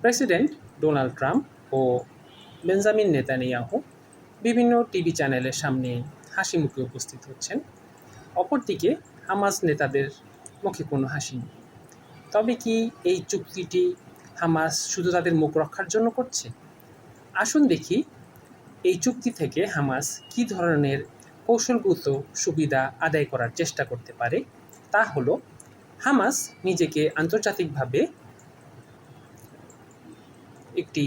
President Donald Trump ও Benjamin Netanyahu বিভিন্ন TV চ্যানেলের সামনে হাসি মুখে উপস্থিত হচ্ছেন। অপরদিকে হামাস নেতাদের মুখে কোনো হাসি নেই। তবে কি এই চুক্তিটি হামাস শুধু তাদের মুখ রক্ষার জন্য করছে? আসুন দেখি এই চুক্তি থেকে হামাস কী ধরনের কৌশলগত সুবিধা আদায় করার চেষ্টা করতে পারে। তা হলো, হামাস নিজেকে আন্তর্জাতিকভাবে একটি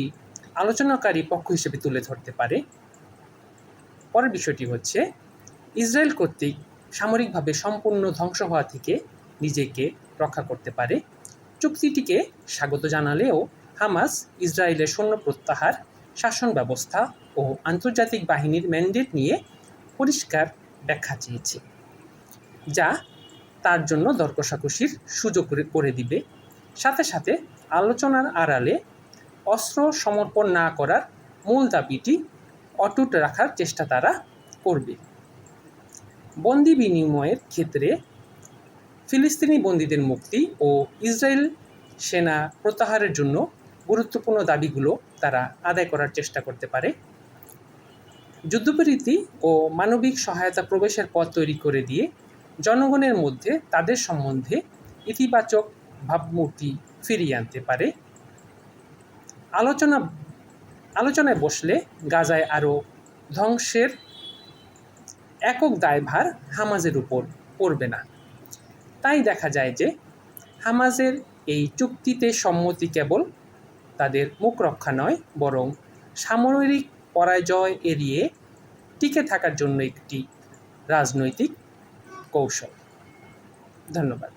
আলোচনাকারী পক্ষ হিসেবে তুলে ধরতে পারে। পরের বিষয়টি হচ্ছে, ইসরায়েল কর্তৃক সামরিকভাবে সম্পূর্ণ ধ্বংস হওয়া থেকে নিজেকে রক্ষা করতে পারে। চুক্তিটিকে স্বাগত জানালেও হামাস ইসরায়েলের সৈন্য প্রত্যাহার, শাসন ব্যবস্থা ও আন্তর্জাতিক বাহিনীর ম্যান্ডেট নিয়ে পরিষ্কার ব্যাখ্যা চেয়েছে, যা তার জন্য দর কষাকষির সুযোগ করে দিবে। সাথে সাথে আলোচনার আড়ালে অস্ত্র সমর্পণ না করার মূল দাবিটি অটুট রাখার চেষ্টা তারা করবে। বন্দি বিনিময়ের ক্ষেত্রে ফিলিস্তিনি বন্দীদের মুক্তি ও ইসরায়েল সেনা প্রত্যাহারের জন্য গুরুত্বপূর্ণ দাবিগুলো তারা আদায় করার চেষ্টা করতে পারে। যুদ্ধবিরতি ও মানবিক সহায়তা প্রবেশের পথ তৈরি করে দিয়ে জনগণের মধ্যে তাদের সম্বন্ধে ইতিবাচক ভাবমূর্তি ফিরিয়ে আনতে পারে। আলোচনায় বসলে গাজায় আরও ধ্বংসের একক দায়ভার হামাজের উপর পড়বে না। তাই দেখা যায় যে হামাজের এই চুক্তিতে সম্মতি কেবল তাদের মুখ রক্ষা নয়, বরং সামরিক পরাজয় এড়িয়ে টিকে থাকার জন্য একটি রাজনৈতিক কৌশল। ধন্যবাদ।